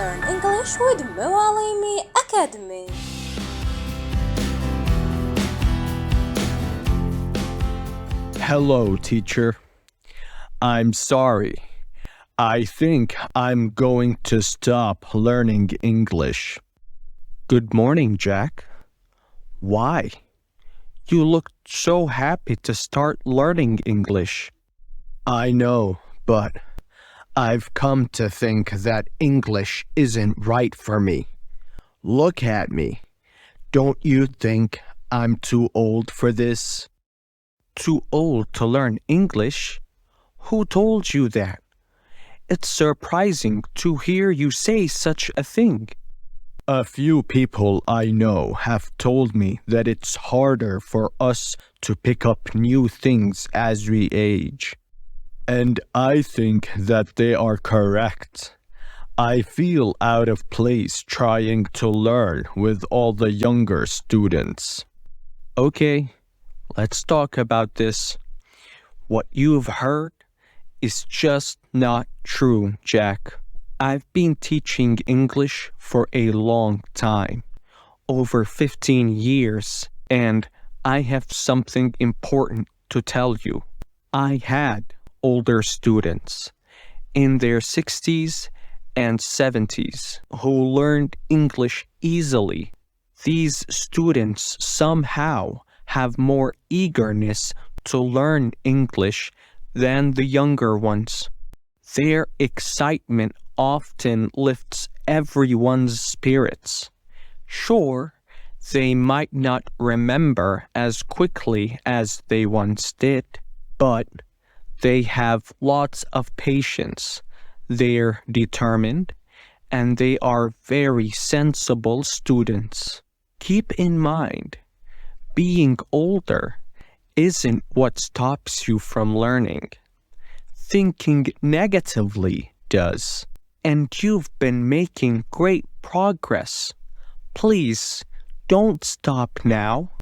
learn English with Muallimi Academy. Hello, teacher. I'm sorry. I think I'm going to stop learning English. Good morning, Jack. Why? You look so happy to start learning English. I know, but I've come to think that English isn't right for me. Look at me. Don't you think I'm too old for this? Too old to learn English? Who told you that? It's surprising to hear you say such a thing. A few people I know have told me that it's harder for us to pick up new things as we age. And I think that they are correct. I feel out of place trying to learn with all the younger students. Okay, let's talk about this. What you've heard is just not true, Jack. I've been teaching English for a long time, over 15 years, and I have something important to tell you. I had older students in their 60s and 70s who learned English easily. These students somehow have more eagerness to learn English than the younger ones. Their excitement often lifts everyone's spirits. Sure, they might not remember as quickly as they once did, but they have lots of patience. They're determined, and they are very sensible students. Keep in mind, being older isn't what stops you from learning. Thinking negatively does, and you've been making great progress. Please, don't stop now.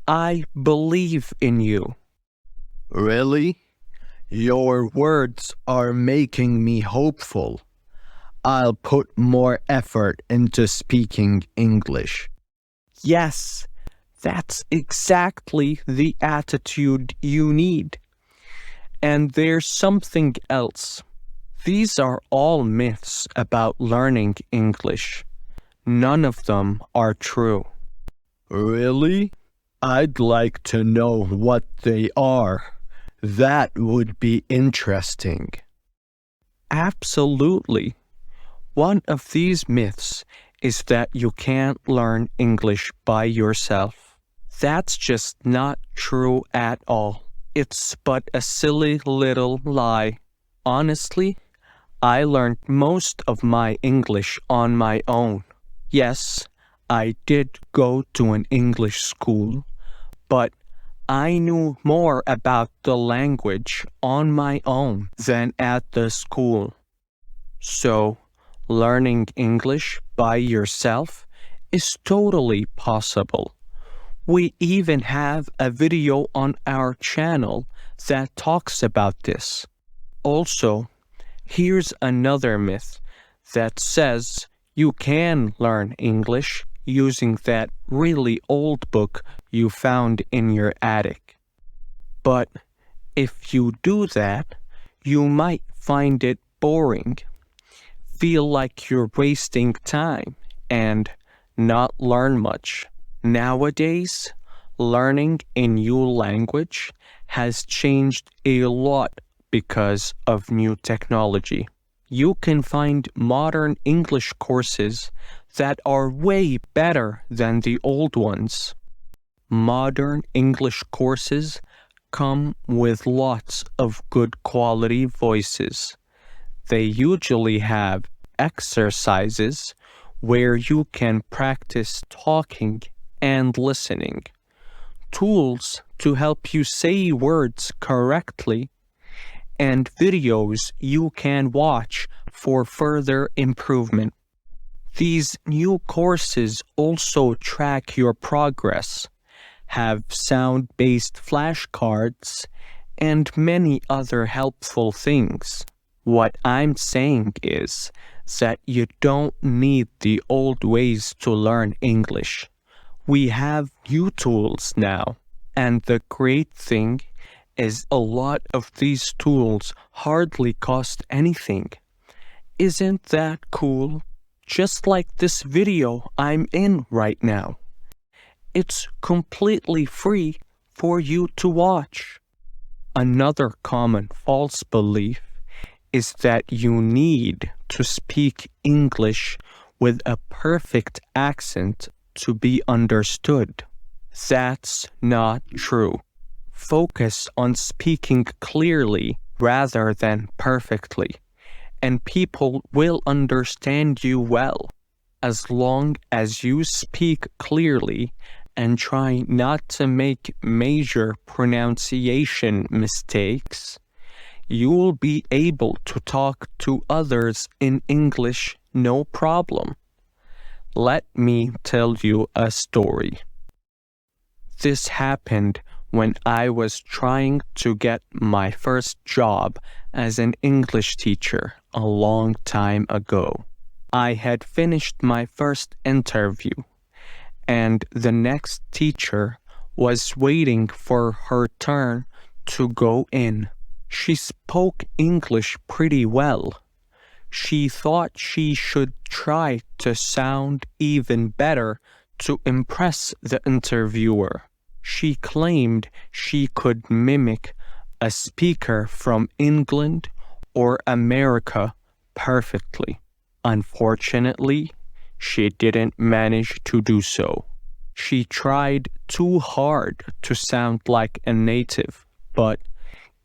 I believe in you. Really? Your words are making me hopeful. I'll put more effort into speaking English. Yes, that's exactly the attitude you need. And there's something else. These are all myths about learning English. None of them are true. Really? I'd like to know what they are. That would be interesting. Absolutely. One of these myths is that you can't learn English by yourself. That's just not true at all. It's but a silly little lie. Honestly, I learned most of my English on my own. Yes, I did go to an English school, but I knew more about the language on my own than at the school. So, learning English by yourself is totally possible. We even have a video on our channel that talks about this. Also, here's another myth that says you can learn English using that really old book you found in your attic. But if you do that, you might find it boring, feel like you're wasting time, and not learn much. Nowadays, learning a new language has changed a lot because of new technology. You can find modern English courses that are way better than the old ones. Modern English courses come with lots of good quality voices. They usually have exercises where you can practice talking and listening, tools to help you say words correctly, and videos you can watch for further improvement. These new courses also track your progress, have sound-based flashcards, and many other helpful things. What I'm saying is that you don't need the old ways to learn English. We have new tools now, and the great thing is a lot of these tools hardly cost anything. Isn't that cool? Just like this video I'm in right now. It's completely free for you to watch. Another common false belief is that you need to speak English with a perfect accent to be understood. That's not true. Focus on speaking clearly rather than perfectly, and people will understand you well. As long as you speak clearly and try not to make major pronunciation mistakes, you will be able to talk to others in English no problem. Let me tell you a story. This happened when I was trying to get my first job as an English teacher a long time ago. I had finished my first interview, and the next teacher was waiting for her turn to go in. She spoke English pretty well. She thought she should try to sound even better to impress the interviewer. She claimed she could mimic a speaker from England or America perfectly. Unfortunately, she didn't manage to do so. She tried too hard to sound like a native, but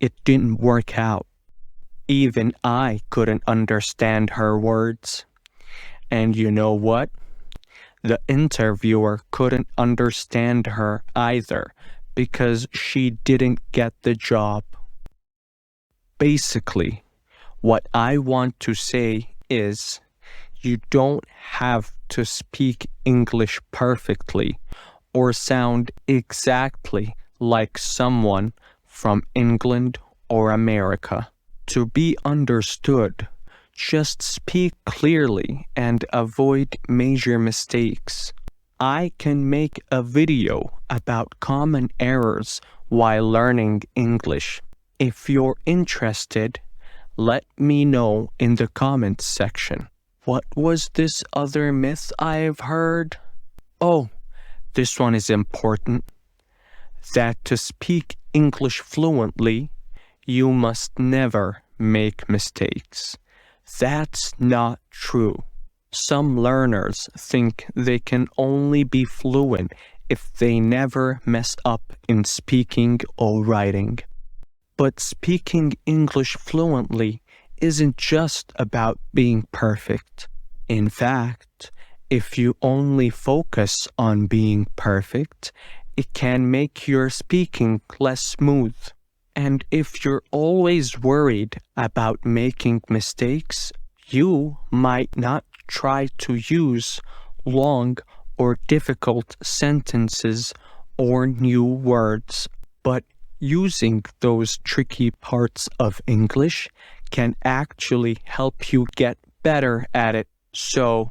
it didn't work out. Even I couldn't understand her words. And you know what? The interviewer couldn't understand her either because she didn't get the job. Basically, what I want to say is you don't have to speak English perfectly or sound exactly like someone from England or America to be understood. Just speak clearly and avoid major mistakes. I can make a video about common errors while learning English. If you're interested, let me know in the comments section. What was this other myth I've heard? Oh, this one is important. That to speak English fluently, you must never make mistakes. That's not true. Some learners think they can only be fluent if they never mess up in speaking or writing. But speaking English fluently isn't just about being perfect. In fact, if you only focus on being perfect, it can make your speaking less smooth. And if you're always worried about making mistakes, you might not try to use long or difficult sentences or new words. But using those tricky parts of English can actually help you get better at it. So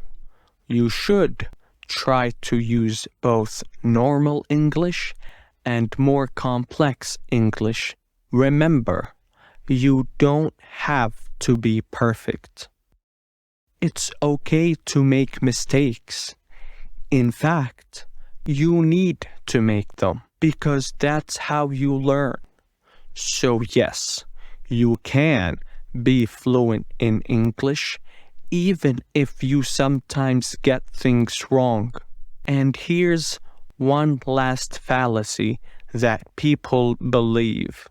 you should try to use both normal English and more complex English. Remember, you don't have to be perfect. It's okay to make mistakes. In fact, you need to make them because that's how you learn. So yes, you can be fluent in English even if you sometimes get things wrong. And here's one last fallacy that people believe.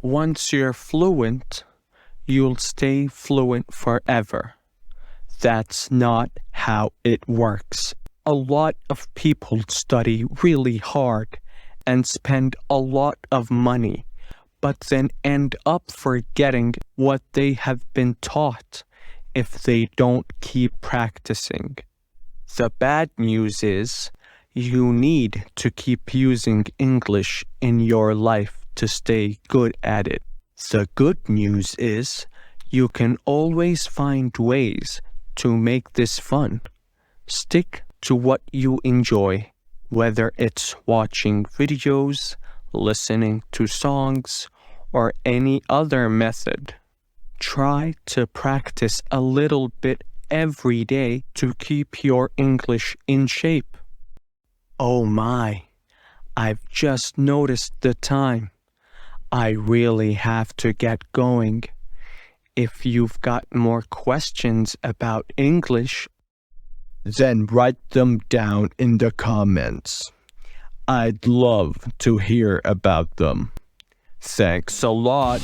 Once you're fluent, you'll stay fluent forever. That's not how it works. A lot of people study really hard and spend a lot of money, but then end up forgetting what they have been taught if they don't keep practicing. The bad news is you need to keep using English in your life to stay good at it. The good news is you can always find ways to make this fun. Stick to what you enjoy, whether it's watching videos, listening to songs, or any other method. Try to practice a little bit every day to keep your English in shape. Oh my, I've just noticed the time. I really have to get going. If you've got more questions about English, then write them down in the comments. I'd love to hear about them. Thanks a lot.